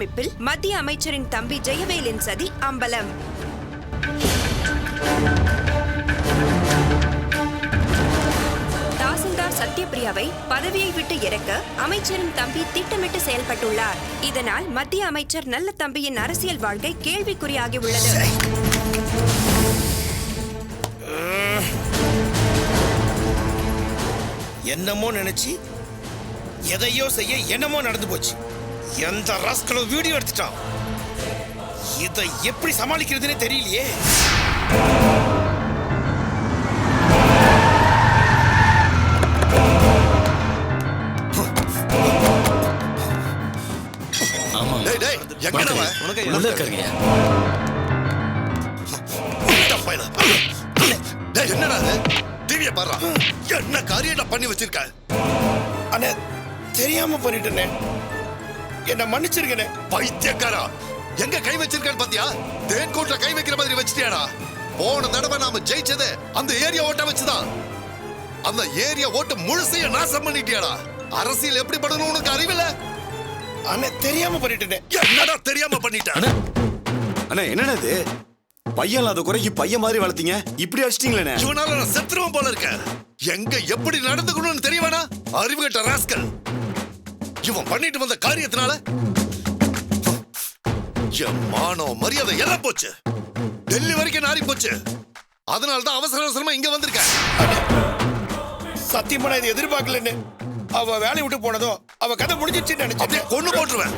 ஆக்கிரமிப்பில் மத்திய அமைச்சரின் தம்பி ஜெயவேலின் சதி அம்பலம். தாசில்தார் சத்யபிரியாவை பதவியை விட்டு இறக்க அமைச்சரின் தம்பி திட்டமிட்டு செயல்பட்டுள்ளார். இதனால் மத்திய அமைச்சர் நல்ல தம்பியின் அரசியல் வாழ்க்கை கேள்விக்குறியாகியுள்ளது. என்னமோ நினைச்சு எதையோ செய்ய என்னமோ நடந்து போச்சு. எந்த ராஸ்கலும் வீடியோ எடுத்துட்டான். இதை எப்படி சமாளிக்கிறதுனே தெரியலையே. என்னடா டிவியை பாரு, என்ன காரியம் பண்ணி வச்சிருக்க? அண்ணே, தெரியாம பண்ணிட்டேனே, என்ன மன்னிச்சிருக்கனே. பைத்தியக்காரா, எங்க கை வச்சிருக்கேன்னு பாத்தியா? தேன்கோட்ல கை வைக்கிற மாதிரி வச்சிட்டியாடா. போன தடவை நாம ஜெயிச்சது அந்த ஏரியா ஓட்ட வச்சுதான். அந்த ஏரியா ஓட்ட முழுசைய நாசம் பண்ணிட்டியாடா. அரசியல் எப்படி பண்ணணும் உனக்கு அறிவில்ல? அண்ணே, தெரியாம பண்ணிட்டேனே. என்னடா தெரியாம பண்ணிட்ட? அண்ணா என்னடா இது? பையன் இல்லாத குறைக்கு பையன் மாதிரி வளர்த்தீங்க, இப்படி அடிச்சிட்டீங்களே. இவனால நான் செத்துருவன் போல இருக்க. எங்க எப்படி நடந்துக்கணும்னு தெரியவானா? அறிவுகட்ட ராஸ்கல். இவன் பண்ணிட்டு வந்த காரியத்தினால என் மானம் மரியாதை எல்லாம் போச்சு. டெல்லி வரைக்கும் நாரி போச்சு. அதனாலதான் அவசர அவசரமா இங்க வந்திருக்க. சத்தியமா இதை எதிர்பார்க்கலன்னு. அவ வேலையை விட்டு போனதும் அவ கதை முடிஞ்சிருச்சுன்னு நினைச்சேன். கொண்டு போட்டுருவேன்.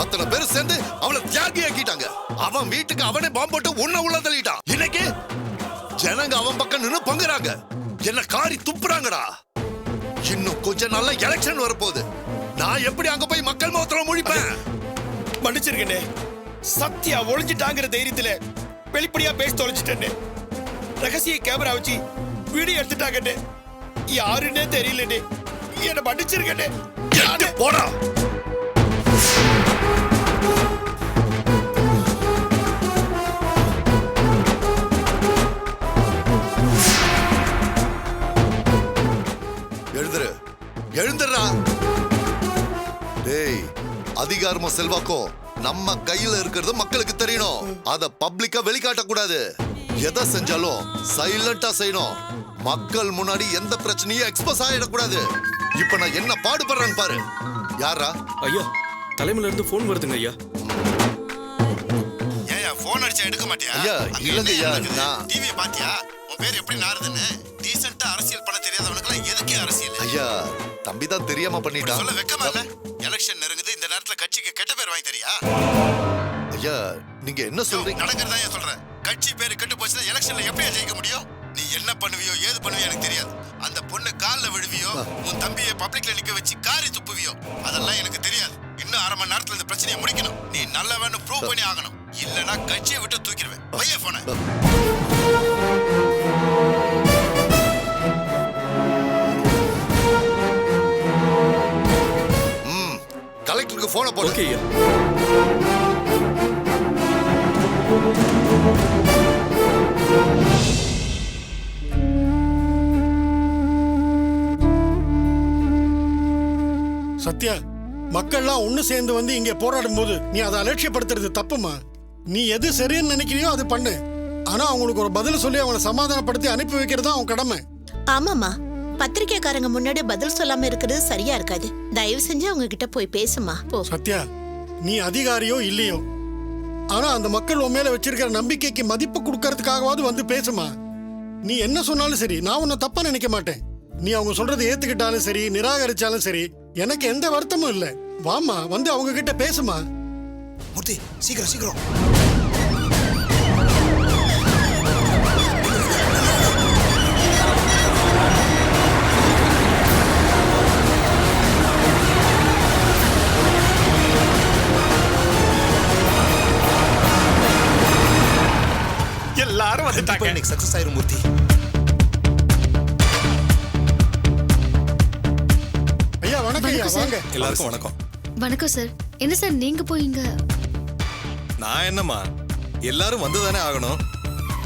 அத்தனை பேர் சேர்ந்து அவளை தியாகி ஆக்கிட்டாங்க. அவன் வீட்டுக்கு அவனே பாம்பு போட்டு உன்ன உள்ள தள்ளிட்டான். இன்னைக்கு ஜனங்க அவன் பக்கம் நின்னு பங்குறாங்க. என்ன காரி துப்புறாங்கடா. இன்னும் கொஞ்ச நாள்ல எலெக்ஷன் வரப்போகுது. நான் எப்படி அங்க போய் மக்கள் முகத்துல முழிப்பேன்? மன்னிச்சிருக்கேனே. சத்யா ஒளிஞ்சிட்டாங்கிற தைரியத்துல வெளிப்படையா பேசி தொலைச்சிட்டேன்னு. ரகசிய கேமரா வச்சு வீடியோ எடுத்துட்டாங்கன்னு. யாருன்னே தெரியலன்னு. என்ன மன்னிச்சிருக்கேனே. போடா. எழுந்துடுறா. டேய், அதிகாரமும் செல்வாக்கும் நம்ம கையில இருக்கிறது மக்களுக்கு தெரியணும். அத பப்ளிக்கா வெளிக்காட்ட கூடாது. எதை செஞ்சாலும் சைலண்டா செய்யணும். மக்கள் முன்னாடி எந்த பிரச்சனையும் எக்ஸ்போஸ் ஆயிடக்கூடாது. இப்ப நான் என்ன பாடுபடுறேன்னு பாரு. யாரா? ஐயா, தலைமையில இருந்து போன் வருதுங்க ஐயா. ஏயா போன் அடிச்சா எடுக்க மாட்டியா? ஐயா இல்லங்க ஐயா, நான் டிவி பாத்தியா? உன் பேர் எப்படி நாறுதுன்னு. டீசென்ட்டா அரசியல் பண்ண தெரியாதவனுக்குலாம் எதுக்கு அரசியல்? ஐயா, தம்பி தான் தெரியாம பண்ணிட்டான். சொல்ல வெக்கமா இல்ல? எலெக்ஷன் நெருங்குது. இந்த நேரத்துல கட்சிக்கு கெட்ட பேர் வாங்கி தெரியா? ஐயா, நீங்க என்ன சொல்றீங்க? நடக்கிறதா ஏன் சொல்றேன்? கட்சி பேரு கெட்டு போச்சுன்னா எலெக்ஷன்ல எப்படியா ஜெயிக்க முடியும்? நீ என்ன பண்ணுவியோ ஏது பண்ணுவியோ எனக்கு தெரியாது. அந்த பொண்ணு கால்ல விழுவியோ, உன் தம்பியை பப்ளிக்ல நிக்க வச்சு காரி துப்புவியோ, அதெல்லாம் எனக்கு தெரியாது. இன்னும் அரை மணி நேரத்துல இந்த பிரச்சனையை முடிக்கணும். நீ நல்லவன்னு ப்ரூவ் பண்ணி ஆகணும். இல்லனா கட்சியை விட்டு தூக்கிடுவேன். பைய போன. கலெக்டருக்கு போன போடு. ஓகே ஐயா. சத்யா, மக்கள்லாம் ஒண்ணு சேர்ந்து வந்து இங்க போராடும் போது நீ அதை அலட்சியப்படுத்துறது தப்புமா. நீ எது சரின்னு நினைக்கிறியோ அது பண்ணு. ஆனா அவங்களுக்கு ஒரு பதில் சொல்லி அவங்களை சமாதானப்படுத்தி அனுப்பி வைக்கிறது அவன் கடமை. ஆமாமா, பத்திரிக்கைக்காரங்க முன்னாடி பதில் சொல்லாம இருக்கிறது சரியா இருக்காது. தயவு செஞ்சு அவங்க கிட்ட போய் பேசுமா. போ. சத்யா, நீ அதிகாரியோ இல்லையோ, ஆனா அந்த மக்கள் உன் மேல வச்சிருக்கிற நம்பிக்கைக்கு மதிப்பு கொடுக்கறதுக்காகவாவது வந்து பேசுமா. நீ என்ன சொன்னாலும் சரி, நான் உன்னை தப்பா நினைக்க மாட்டேன். நீ அவங்க சொல்றதை ஏத்துக்கிட்டாலும் சரி, நிராகரிச்சாலும் சரி, எனக்கு எந்த வருத்தமும் இல்ல. வாமா, வந்து அவங்க கிட்ட பேசுமா. மூர்த்தி, சீக்கிரம் சீக்கிரம். எல்லாரும் வந்துட்டாங்க. இன்னைக்கு சக்சஸ் ஆயிரும் மூர்த்தி. ஐயா வணக்கம். ஐயா வாங்க. எல்லாருக்கும் வணக்கம். வணக்கம் சார். என்ன சார் நீங்க போயிங்க? நான் என்னம்மா, எல்லாரும் வந்துதானே ஆகணும்.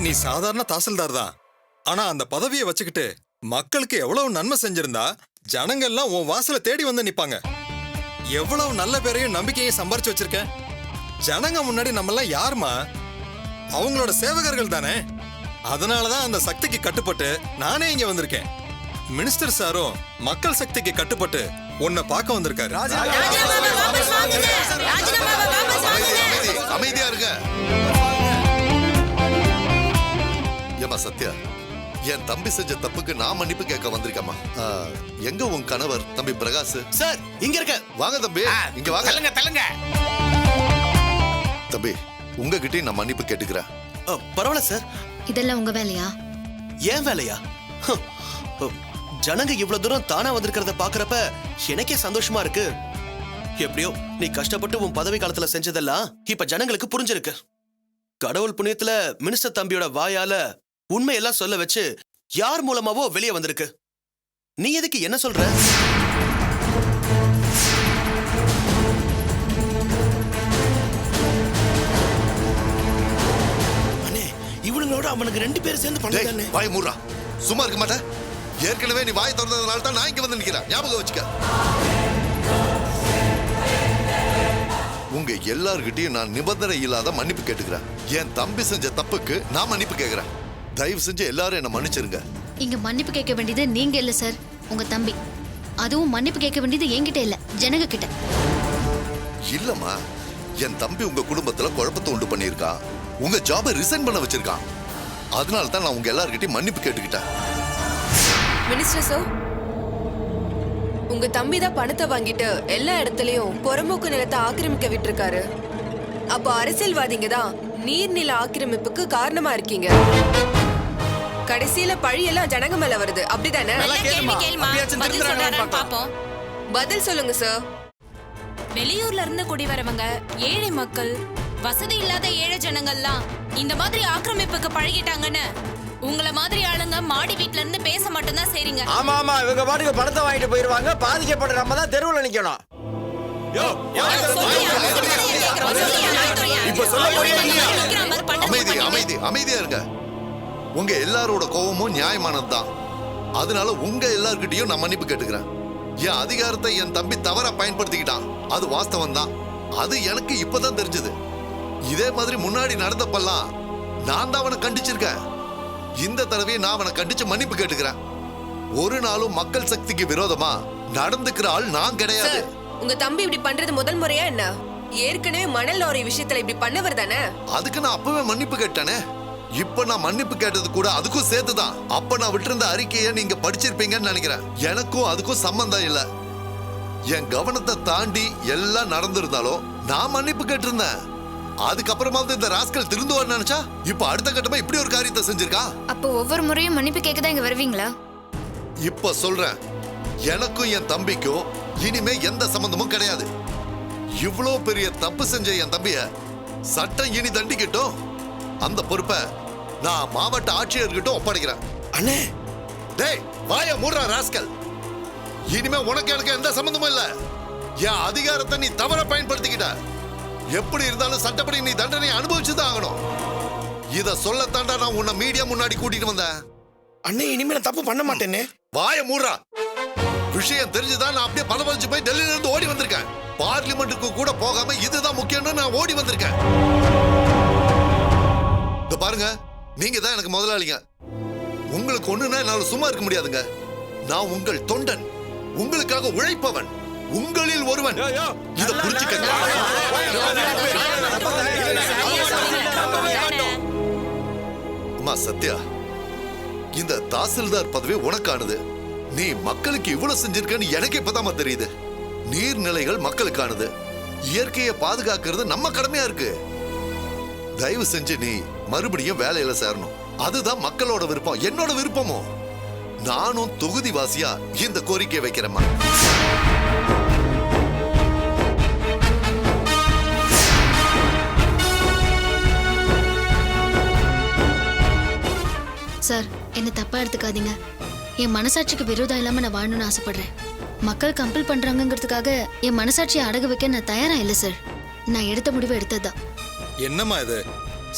நீ சாதாரண தாசில்தார் தான். ஆனா அந்த பதவியை வச்சுக்கிட்டு மக்களுக்கு எவ்வளவு நன்மை செஞ்சிருந்தா ஜனங்க எல்லாம் உன் வாசல தேடி வந்து நிப்பாங்க. எவ்வளவு நல்ல பேரையும் நம்பிக்கையும் சம்பாரிச்சு வச்சிருக்கேன். ஜனங்க முன்னாடி நம்மெல்லாம் யாருமா? அவங்களோட சேவகர்கள் தானே. அதனாலதான் அந்த சக்திக்கு கட்டுப்பட்டு நானே இங்க வந்திருக்கேன். மினிஸ்டர் சாரும் மக்கள் சக்திக்கு கட்டுப்பட்டு உன்னை பார்க்க வந்திருக்காரு. அமைதியா இருங்க. ஏமா சத்யா, என் தம்பி செஞ்ச தப்புக்கு நான் மன்னிப்பு கேட்க வந்திருக்கேம்மா. எங்க உன் கணவர் தம்பி பிரகாஷ்? சார் இங்க இருக்க. வாங்க தம்பி, இங்க வாங்க. தள்ளுங்க தள்ளுங்க. தம்பி, உங்ககிட்டயும் நான் மன்னிப்பு கேட்டுக்கிறேன். பரவாயில்ல சார். இதெல்லாம் உங்க வேலையா? ஏன் வேலையா? ஜனங்க இவ்வளவு தூரம் தானா வந்திருக்கிறத பாக்குறப்ப எனக்கே சந்தோஷமா இருக்கு. எப்படியோ நீ கஷ்டப்பட்டு உன் பதவி காலத்துல செஞ்சதெல்லாம் இப்ப ஜனங்களுக்கு புரிஞ்சிருக்கு. கடவுள் புண்ணியத்துல மினிஸ்டர் தம்பியோட வாயால உண்மையெல்லாம் சொல்ல வச்சு யார் மூலமாவோ வெளியே வந்திருக்கு. நீ எதுக்கு என்ன சொல்ற? அண்ணே, இவனுங்களோட அவனுக்கு 2 பேரும் சேர்ந்து பண்ணதானே. வாய் மூடுறா. சும்மா இருக்க மாட்டேன். ஏற்கனவே நீ வாய் திறந்ததுனால தான் நான் இங்க வந்து நிக்கிறேன். ஞாபகம் வச்சுக்க. உங்க எல்லார்கிட்டயும் நான் நிபந்தனை இல்லாத மன்னிப்பு கேட்டுக்கிறேன். என் தம்பி செஞ்ச தப்புக்கு நான் மன்னிப்பு கேட்கிறேன். தயவு செஞ்சு எல்லாரும் என்ன மன்னிச்சிருங்க. இங்க மன்னிப்பு கேட்க வேண்டியது நீங்க இல்ல சார், உங்க தம்பி. அதுவும் மன்னிப்பு கேட்க வேண்டியது என்கிட்ட இல்ல, ஜனங்க கிட்ட. இல்லம்மா, என் தம்பி உங்க குடும்பத்துல குழப்பத்தை உண்டு பண்ணியிருக்கான். உங்க ஜாபை ரிசைன் பண்ண வச்சிருக்கான். அதனால தான் நான் உங்க எல்லார்கிட்டயும் மன்னிப்பு கேட்டுக்கிட்டேன். மினிஸ்டர் சார், உங்க தம்பி தான் பணத்தை வாங்கிட்டு எல்லா இடத்துலயும் புறம்போக்கு நிலத்தை ஆக்கிரமிக்க விட்டுருக்காரு. அப்போ அரசியல்வாதிங்க தான் நீர்நில ஆக்கிரமிப்புக்கு காரணமா இருக்கீங்க. கடைசியில பழியெல்லாம் ஜனங்க மேல வருது, அப்படிதானே? பதில் சொல்லுங்க சார். வெளியூர்ல இருந்து குடி வரவங்க, ஏழை மக்கள், வசதி இல்லாத ஏழை ஜனங்கள்லாம் இந்த மாதிரி ஆக்கிரமிப்புக்கு பழகிட்டாங்கன்னு உங்கள மாதிரி ஆளுங்க மாடி வீட்ல இருந்து பேச மட்டும் தான் செய்றீங்க. ஆமா ஆமா, இவங்க பாட்டுக்கு பணத்தை வாங்கிட்டு போயிருவாங்க. பாதிக்கப்பட்ட நம்ம தான் தெருவுல நிக்கணும். அமைதி அமைதி அமைதியா இருங்க. உங்க எல்லாரோட கோபமும் நியாயமானதுதான். அதனால உங்க எல்லார்கிட்டயும் நான் மன்னிப்பு கேட்டுக்கிறேன். என் அதிகாரத்தை என் தம்பி தவறா பயன்படுத்திக்கிட்டான். அது வாஸ்தவம் தான். அது எனக்கு இப்பதான் தெரிஞ்சது. இதே மாதிரி முன்னாடி நடந்தப்பெல்லாம் நான் தான் அவனை கண்டிச்சிருக்கேன். இந்த தடவை நான் அவனை கண்டிச்சு மன்னிப்பு கேட்டுக்கிறேன். ஒரு நாளும் மக்கள் சக்திக்கு விரோதமா நடந்துக்கிற ஆள் நான் கிடையாது. உங்க தம்பி இப்படி பண்றது முதல் முறையா என்ன? ஏற்கனவே மணல் லாரி விஷயத்துல இப்படி பண்ணவர் தானே? அதுக்கு நான் அப்பவே மன்னிப்பு கேட்டேனே. இப்ப நான் மன்னிப்பு கேட்டது கூட அதுக்கும் சேர்த்துதான். அப்ப நான் விட்டிருந்த அறிக்கையை நீங்க படிச்சிருப்பீங்கன்னு நினைக்கிறேன். எனக்கும் அதுக்கும் சம்பந்தம் இல்ல. என் கவனத்தை தாண்டி எல்லாம் நடந்திருந்தாலும் நான் மன்னிப்பு கேட்டிருந்தேன். அதுக்கப்புறமா இந்த ராஸ்கல் திருந்துவான்னு நினைச்சா இப்ப அடுத்த கட்டமா இப்படி ஒரு காரியத்தை செஞ்சிருக்கா. அப்போ ஒவ்வொரு முறையும் மன்னிப்பு கேட்க தான் இங்க வருவீங்களா? இப்ப சொல்றேன், எனக்கும் என் தம்பிக்கும் இனிமே எந்த சம்பந்தமும் கிடையாது. இவ்வளோ பெரிய தப்பு செஞ்ச என் தம்பிய சட்டம் இனி தண்டிக்கட்டும். அந்த பொறுப்பை நான் மாவட்ட ஆட்சியர்கிட்ட ஒப்படைக்கிறேன். அண்ணே, டேய் வாய மூடுறா ராஸ்கல். இனிமே உனக்கு எனக்கு எந்த சம்பந்தமும் இல்ல. என் அதிகாரத்தை நீ தவற பயன்படுத்திக்கிட்ட. எப்படி இருந்தாலும் சட்டப்படி நீ தண்டனை அனுபவிச்சுதான் ஆகணும். இத சொல்லத்தாண்டா நான் உன்னை மீடியா முன்னாடி கூட்டிட்டு வந்தேன். அண்ணே, இனிமே நான் தப்பு பண்ண மாட்டேனே. வாய மூடுறா. விஷயம் தெரிஞ்சுதான் நான் அப்படியே பதவழிச்சு போய் டெல்லியில இருந்து ஓடி வந்திருக்கேன். பார்லிமெண்ட்டுக்கு கூட போகாம இதுதான் முக்கியம்னு நான் ஓடி வந்திருக்கேன். இத பாருங்க, நீங்க தான் எனக்கு முதலாளிங்க. உங்களுக்கு ஒண்ணுன்னா என்னால சும்மா இருக்க முடியாதுங்க. நான் உங்கள் தொண்டன், உங்களுக்காக உழைப்பவன், உங்களில் ஒருவன். இத புரிஞ்சுக்கங்க. அம்மா சத்யா, இந்த தாசில்தார் பதவி உனக்கானது. நீ மக்களுக்கு இவ்வளவு செஞ்சிருக்கன்னு எனக்கு இப்பதான் தெரியுது. நீர்நிலைகள் மக்களுக்கானது. இயற்கையை பாதுகாக்கிறது நம்ம கடமையா இருக்கு. தயவு செஞ்சு நீ மறுபடியும் வேலையில சேரணும். அதுதான் மக்களோட விருப்பம், என்னோட விருப்பமும். நானும் தொகுதிவாசியா இந்த கோரிக்கை வைக்கிறேம்மா. சார், என்ன தப்பா எடுத்துக்காதீங்க. என் மனசாட்சிக்கு விரோதம் இல்லாம நான் வாழணும்னு ஆசைப்படுறேன். மக்கள் கம்பல் பண்றாங்கிறதுக்காக என் மனசாட்சியை அடகு வைக்க நான் தயாரா இல்லை சார். நான் எடுத்த முடிவு எடுத்ததுதான். என்னம்மா இது?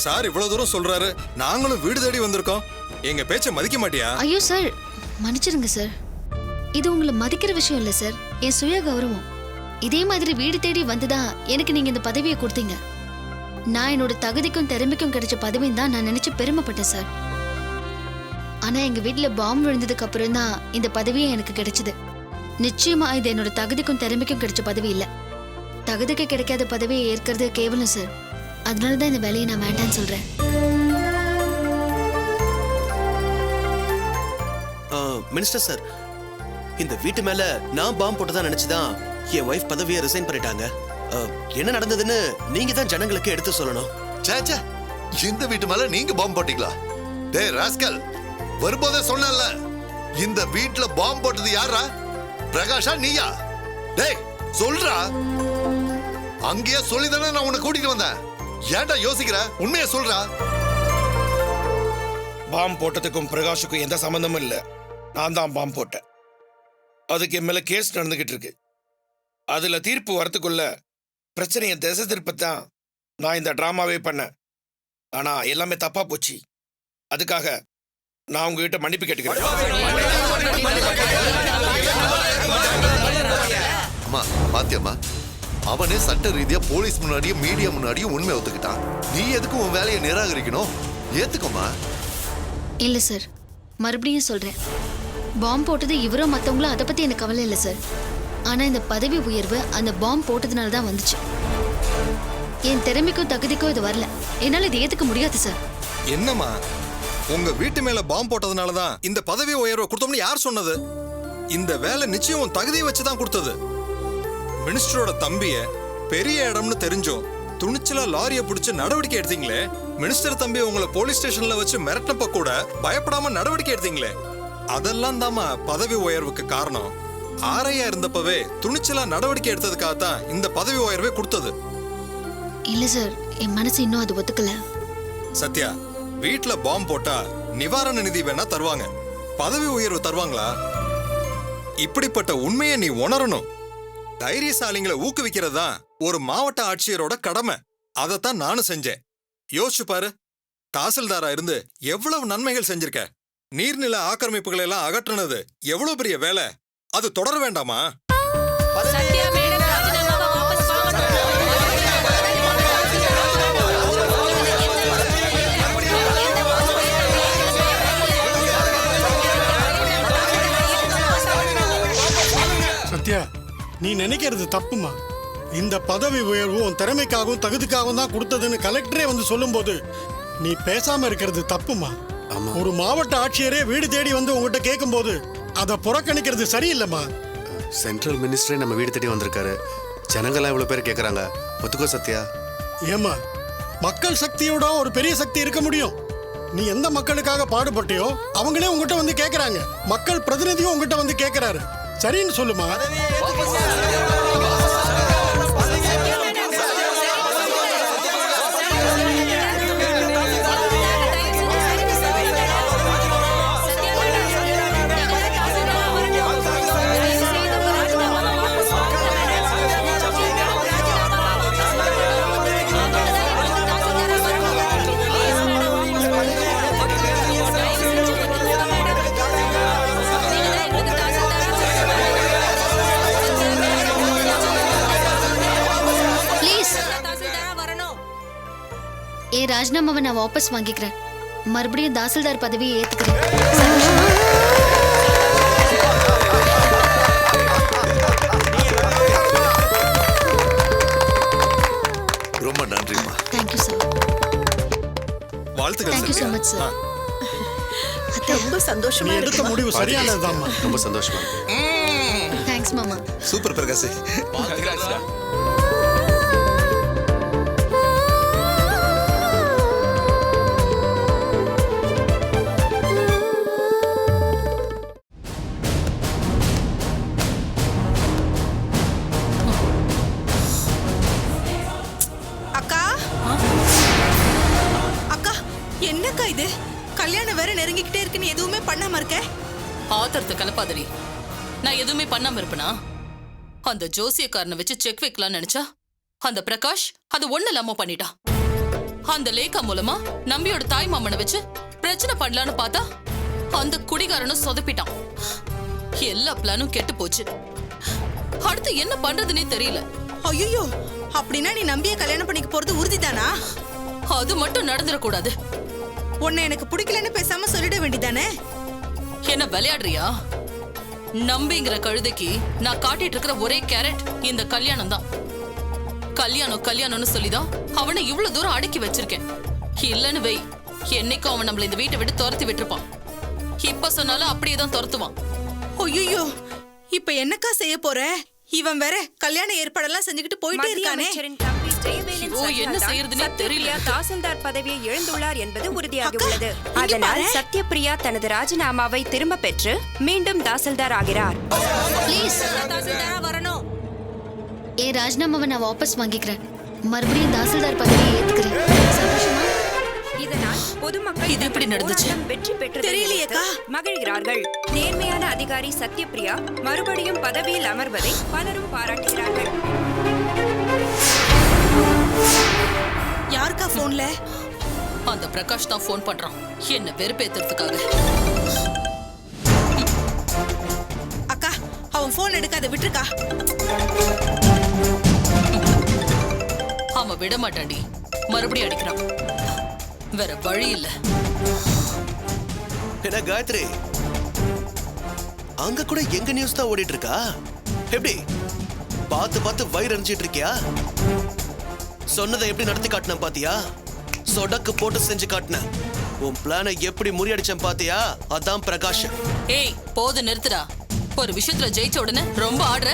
சார் இவ்வளவு தூரம் சொல்றாரு, நாங்களும் வீடு தேடி வந்திருக்கோம். எங்க பேச்ச மதிக்க மாட்டியா? ஐயோ சார், மன்னிச்சிருங்க சார். இது உங்களை மதிக்கிற விஷயம் இல்ல சார், என் சுய கௌரவம். இதே மாதிரி வீடு தேடி வந்துதான் எனக்கு நீங்க இந்த பதவியை கொடுத்தீங்க. நான் என்னோட தகுதிக்கும் திறமைக்கும் கிடைச்ச பதவின்னு தான் நான் நினைச்சு பெருமைப்பட்டேன் சார். ஆனா எங்க வீட்டுல பாம்பு விழுந்ததுக்கு அப்புறம் தான் இந்த பதவியே எனக்கு கிடைச்சது. நிச்சயமா இது என்னோட தகுதிக்கும் திறமைக்கும் கிடைச்ச பதவி இல்ல. தகுதிக்கு கிடைக்காத பதவியை ஏற்கிறது கேவலம் சார். அதனாலதான் இந்த வேலையை நான் வேண்டான்னு சொல்றேன். மினிஸ்டர் சார், இந்த வீட்டு மேல நான் பாம்பு போட்டதா நினைச்சுதான் என் ஒய்ஃப் பதவியை ரிசைன் பண்ணிட்டாங்க. என்ன நடந்ததுன்னு நீங்க தான் ஜனங்களுக்கு எடுத்து சொல்லணும். சேச்சே, இந்த வீட்டு மேல நீங்க பாம்பு போட்டீங்களா? டேய் ராஸ்கல், வரும்போதே சொன்னல, இந்த வீட்டுல பாம்பு போட்டது யாரா? பிரகாஷா நீயா? டேய் சொல்றா. அங்கேயே சொல்லிதானே நான் உன்னை கூட்டிட்டு வந்தேன். ஏன்டா யோசிக்கிற? உண்மையை சொல்றா. பாம்பு போட்டதுக்கும் பிரகாஷுக்கும் எந்த சம்பந்தமும் இல்லை. நான் தான் பாம்பு போட்டேன். அதுக்கு என் மேல கேஸ் நடந்துகிட்டு இருக்கு. அதுல தீர்ப்பு வரத்துக்குள்ள பிரச்சனையை திசை திருப்பத்தான் நான் இந்த டிராமாவே பண்ணேன். ஆனா எல்லாமே தப்பா போச்சு. அதுக்காக நான் உங்ககிட்ட மன்னிப்பு கேட்டுக்கிறேன். அம்மா பாத்தியம்மா, அவனே சட்ட ரீதியா போலீஸ் முன்னாடியும் மீடியா முன்னாடியும் உண்மை ஒத்துக்கிட்டான். நீ எதுக்கு உன் வேலையை நிராகரிக்கணும்? ஏத்துக்கோமா. இல்ல சார், மறுபடியும் சொல்றேன். பாம்பு போட்டது இவரோ மத்தவங்களோ அதை பத்தி எனக்கு கவலை இல்லை சார். ஆனா இந்த பதவி உயர்வு அந்த பாம்பு போட்டதுனால தான் வந்துச்சு. என் திறமைக்கோ தகுதிக்கோ இது வரல. என்னால இதை ஏத்துக்க முடியாது சார். என்னம்மா, உங்க வீட்டு மேல பாம்பு போட்டதுனாலதான் இந்த பதவி உயர்வை கொடுத்தோம்னு யார் சொன்னது? இந்த வேலை நிச்சயம் உன் தகுதியை வச்சுதான் கொடுத்தது. மினிஸ்டரோட தம்பிய பெரிய இடம்னு தெரிஞ்சோம் துணிச்சலா லாரிய பிடிச்சு நடவடிக்கை எடுத்தீங்களே. மினிஸ்டர் தம்பி உங்களை போலீஸ் ஸ்டேஷன்ல வச்சு மிரட்டப்ப கூட பயப்படாம நடவடிக்கை எடுத்தீங்களே. அதெல்லாம் தாமா பதவி உயர்வுக்கு காரணம். ஆரையா இருந்தப்பவே துணிச்சலா நடவடிக்கை எடுத்ததுக்காகத்தான் இந்த பதவி உயர்வே கொடுத்தது. இல்ல சார், என் மனசு இன்னும் அது ஒத்துக்கல. சத்யா, வீட்டுல பாம்பு போட்டா நிவாரண நிதி வேணா தருவாங்க, பதவி உயர்வு தருவாங்களா? இப்படிப்பட்ட உண்மையை நீ உணரணும். தைரியசாலிங்களை ஊக்குவிக்கிறது தான் ஒரு மாவட்ட ஆட்சியரோட கடமை. அதைத்தான் நானும் செஞ்சேன். யோசிச்சு பாரு, தாசில்தாரா இருந்து எவ்வளவு நன்மைகள் செஞ்சிருக்க. நீர்நில ஆக்கிரமிப்புகளை எல்லாம் அகற்றுனது எவ்வளவு பெரிய வேலை. அது தொடர வேண்டாமா? சத்யா, நீ நினைக்கிறது தப்புமா. இந்த பதவி உயர்வு உன் திறமைக்காகவும் தகுதிக்காகவும் தான் கொடுத்ததுன்னு கலெக்டரே வந்து சொல்லும்போது நீ பேசாம இருக்கிறது தப்புமா. ஒரு மாவட்ட ஆட்சியரே வீடு தேடி வந்து உங்ககிட்ட கேட்கும்போது அதை புறக்கணிக்கிறது சரியில்லைம்மா. சென்ட்ரல் மினிஸ்டரே நம்ம வீடு தேடி வந்திருக்காரு. ஜனங்கள்லாம் இவ்வளவு பேர் கேட்கறாங்க. ஒத்துக்கோ சத்யா. ஏமா, மக்கள் சக்தியோட ஒரு பெரிய சக்தி இருக்க முடியும். நீ எந்த மக்களுக்காக பாடுபட்டியோ அவங்களே உங்ககிட்ட வந்து கேட்கறாங்க. மக்கள் பிரதிநிதியும் உங்ககிட்ட வந்து கேட்கறாரு. சரின்னு சொல்லுமா. ராஜினாமாவை நான் வாபஸ் வாங்கிக்கிறேன். மறுபடியும் தாசில்தார் பதவியை ஏத்துக்கிறேன். ரொம்ப நன்றிமா. Thank you sir. வாழ்த்துக்கள். Thank you so much sir. ரொம்ப சந்தோஷமா நீ எடுத்த முடிவு சரியானதுதான்மா. ரொம்ப சந்தோஷமா. தேங்க்ஸ் மாமா. சூப்பர் பிரகாஷ். என்னக்கா இது? கல்யாணம் வேற நெருங்கிக்கிட்டே இருக்குன்னு எதுவுமே பண்ணாம இருக்க. ஆத்திரத்தை கலப்பாதடி. நான் எதுவுமே பண்ணாம இருப்பேனா? அந்த ஜோசியக்காரனை வச்சு செக் வைக்கலாம்னு நினைச்சா அந்த பிரகாஷ் அது ஒண்ணு இல்லாம பண்ணிட்டான். அந்த லேக்கா மூலமா நம்பியோட தாய் மாமனை வச்சு பிரச்சனை பண்ணலான்னு பார்த்தா அந்த குடிகாரனும் சொதப்பிட்டான். எல்லா பிளானும் கெட்டு போச்சு. அடுத்து என்ன பண்றதுன்னே தெரியல. ஐயோ, அப்படின்னா நீ நம்பிய கல்யாணம் பண்ணிக்க போறது உறுதிதானா? அது மட்டும் நடந்துடக்கூடாது. உன்னை எனக்கு பிடிக்கலன்னு பேசாம சொல்லிட வேண்டியதானே? என்ன விளையாடுறியா? நம்பிங்கிற கழுதைக்கு நான் காட்டிட்டு இருக்கிற ஒரே கேரட் இந்த கல்யாணம் தான். கல்யாணம்னு சொல்லிதான் அவனை இவ்வளவு தூரம் அடக்கி வச்சிருக்கேன். இல்லன்னு வை, என்னைக்கும் அவன் நம்மள இந்த வீட்டை விட்டு துரத்தி விட்டுருப்பான். இப்ப சொன்னாலும் அப்படியேதான் துரத்துவான். ஐயோ, இப்ப என்னக்கா செய்ய போற? இவன் வேற கல்யாண ஏற்பாடெல்லாம் செஞ்சுக்கிட்டு போயிட்டே மத்திய இருக்கானே. அமைச்சரின் தம்பி ஜெயவேலன் ஓ, என்ன சரியால்தான் செய்யறதுன்னே தெரியல. சத்யபிரியா தாசில்தார் பதவியை இழந்துள்ளார் என்பது உறுதியாகி அக்கா, உள்ளது. இங்க அதனால் பாரு. சத்யபிரியா தனது ராஜினாமாவை திரும்ப பெற்று மீண்டும் தாசில்தார் ஆகிறார். ப்ளீஸ் தாசில்தாரா வரணும். என் ராஜினாமாவை நான் வாபஸ் வாங்கிக்கிறேன். மறுபடியும் தாசில்தார் பதவியை ஏத்துக்கிறேன். சந்தோஷமா? இதனால் பொதுமக்கள் இது எப்படி நடந்துச்சு? போராட்டம் வெற்றி பெற்றதை தெரியலையேக்கா. நினைத்து மகிழ்கிறார்கள். நேர்மையான அதிகாரி சத்யபிரியா மறுபடியும் பதவியில் அமர்வதை பலரும் பாராட்டுகிறார்கள். யாருக்கா போன்ல? அந்த பிரகாஷ் தான் போன் பண்றான், என்ன வெறுப்பேத்துறதுக்காக. அக்கா, அவன் போன் எடுக்காத, விட்டுருக்கா. அவன் விட மாட்டான்டி, மறுபடியும் அடிக்கிறான். வேற வழி இல்ல. என்ன காயத்ரி, அங்க கூட எங்க நியூஸ் தான் ஓடிட்டு இருக்கா? எப்படி பார்த்து பார்த்து வயிறு எரிஞ்சிட்டு இருக்கியா? சொன்னதை எப்படி நடத்தி காட்டின பாத்தியா? சொடக்கு போட்டு செஞ்சு காட்டின. உன் பிளானை எப்படி முறியடிச்சேன் பாத்தியா? அதான் பிரகாஷ். ஏய், போது நிறுத்துடா. ஒரு விஷயத்துல ஜெயிச்ச உடனே ரொம்ப ஆடுற.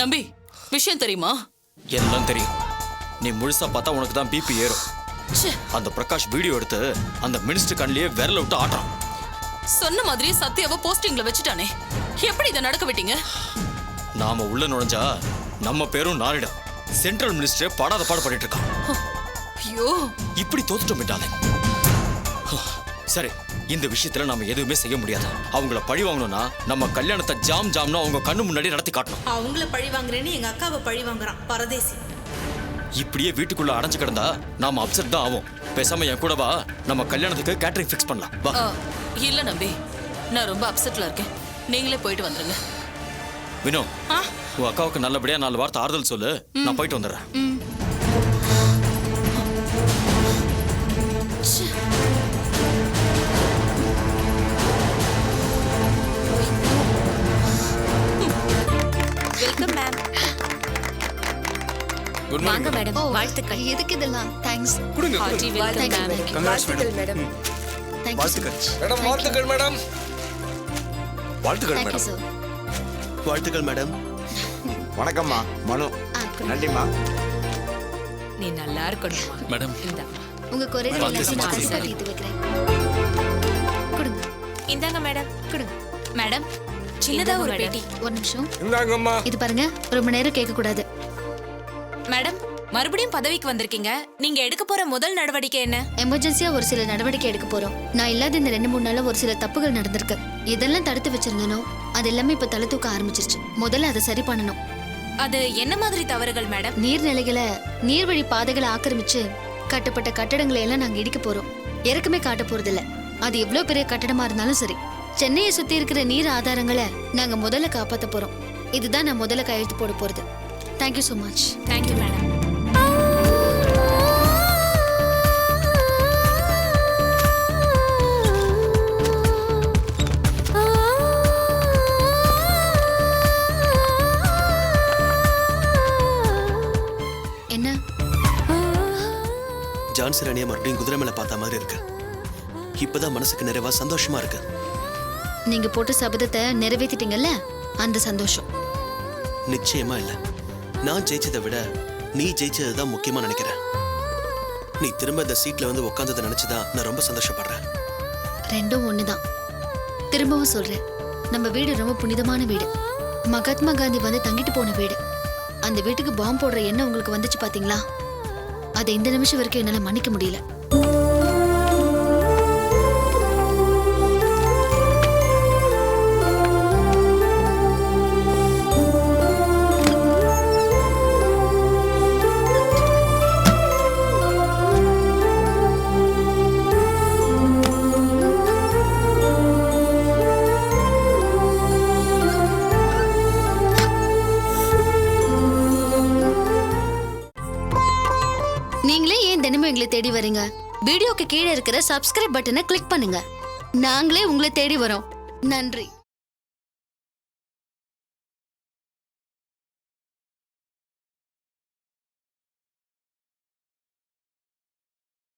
நம்பி, விஷயம் தெரியுமா? எல்லாம் தெரியும். நீ முழுசா பார்த்தா உனக்கு தான் பிபி ஏறும். அந்த பிரகாஷ் வீடியோ எடுத்து அந்த மினிஸ்டர் கண்ணிலேயே விரல விட்டு ஆடுறான். சொன்ன மாதிரி சத்யாவை போஸ்டிங்ல வச்சுட்டானே, எப்படி இதை நடக்க விட்டீங்க? நாம உள்ள நுழைஞ்சா நம்ம பேரும் நாரிடும். சென்ட்ரல் மினிஸ்டர் படாத பாடு பண்ணிட்டு இருக்கான். ஐயோ, இப்படி தோத்துட்டோம் விட்டாலே. சரி, இந்த விஷயத்துல நாம எதுவுமே செய்ய முடியாது. அவங்கள பழி வாங்கணும்னா நம்ம கல்யாணத்தை ஜாம்னு அவங்க கண்ணு முன்னாடி நடத்தி காட்டணும். அவங்கள பழி வாங்குறேன்னு எங்க அக்காவை பழி வாங்குறான் பரதேசி. இப்படியே வீட்டுக்குள்ள அடைஞ்சு கிடந்தா நாம அப்செட் தான் ஆகும். பேசாம என் கூட வா, நம்ம கல்யாணத்துக்கு கேட்டரிங் ஃபிக்ஸ் பண்ணலாம். வா. இல்ல நம்பி, நான் ரொம்ப அப்செட்ல இருக்கேன். நீங்களே போயிட்டு வந்துருங்க. வினோ, உன் அக்காவுக்கு நல்லபடியா 4 வார்த்தை ஆறுதல் சொல்லு. நான் போயிட்டு வந்துடுறேன். Welcome ma'am. குட் வாங்க மார்னிங். மேடம், வாழ்த்துக்கள். எதுக்கு இதெல்லாம்? தேங்க்ஸ். கொடுங்க. Hearty welcome, ma'am. வாழ்த்துக்கள் மேடம். தேங்க்யூ. மேடம் வாழ்த்துக்கள் மேடம். வாழ்த்துக்கள் தேங்க்யூ மேடம். சார். வாழ்த்துக்கள் மேடம். வணக்கம்மா மனு. நன்றிம்மா. நீ நல்லா இருக்கணுமா மேடம், உங்க கொரியர் வாழ்த்து எல்லாம் இது வைக்கிறேன். கொடுங்க. இந்தாங்க மேடம். கொடுங்க. மேடம், சின்னதா ஒரு பேட்டி. ஒரு நிமிஷம். இந்தாங்கம்மா. இது பாருங்க, ரொம்ப நேரம் கேட்க கூடாது. மேடம், மறுபடியும் பதவிக்கு வந்திருக்கீங்க. நீங்க எடுக்க போற முதல் நடவடிக்கை என்ன? எமர்ஜென்சியா ஒரு சில நடவடிக்கை எடுக்க போறோம். நான் இல்லாத இந்த 2-3 நாளா ஒரு சில தப்புகள் நடந்திருக்கு. இதெல்லாம் தடுத்து வச்சிருந்தனோ அது எல்லாமே இப்ப தலை தூக்க ஆரம்பிச்சிருச்சு. முதல்ல அதை சரி பண்ணணும். அது என்ன மாதிரி தவறுகள் மேடம்? நீர்நிலைகளை, நீர்வழி பாதைகளை ஆக்கிரமிச்சு கட்டப்பட்ட கட்டடங்களை எல்லாம் நாங்க இடிக்க போறோம். இறக்குமே காட்ட போறது இல்ல. அது எவ்வளவு பெரிய கட்டடமா இருந்தாலும் சரி. சென்னையை சுத்தி இருக்கிற நீர் ஆதாரங்களை நாங்க முதல்ல காப்பாத்த போறோம். இதுதான் நான் முதல்ல கையெழுத்து போட போறது. Thank you so much. Thank you madam. என்ன? ஜான்சி ராணியை மறுபடியும் குதிரை மேல பார்த்த மாதிரி இருக்கு. இப்பதான் மனசுக்கு நிறைவா சந்தோஷமா இருக்கு. நீங்க போட்ட சபதத்தை நிறைவேற்றிட்டீங்கல்ல, அந்த சந்தோஷம். நிச்சயமா இல்ல. நான் ஜெயிச்சதை விட நீ ஜெயிச்சதுதான் முக்கியமா நினைக்கிறேன். நீ திரும்ப இந்த சீட்ல வந்து உட்கார்ந்ததை நினைச்சுதான் நான் ரொம்ப சந்தோஷப்படுறேன். ரெண்டும் ஒண்ணுதான். திரும்பவும் சொல்றேன், நம்ம வீடு ரொம்ப புனிதமான வீடு. மகாத்மா காந்தி வந்து தங்கிட்டு போன வீடு. அந்த வீட்டுக்கு பாம்பு போடுற எண்ணம் உங்களுக்கு வந்துச்சு பாத்தீங்களா? அதை இந்த நிமிஷம் வரைக்கும் என்னால மன்னிக்க முடியல. நீங்களே ஏன் தினமும் எங்களை தேடி வரீங்க? வீடியோக்கு கீழே இருக்கிற சப்ஸ்கிரைப் பட்டனை கிளிக் பண்ணுங்க. நாங்களே உங்களை தேடி வரோம். நன்றி.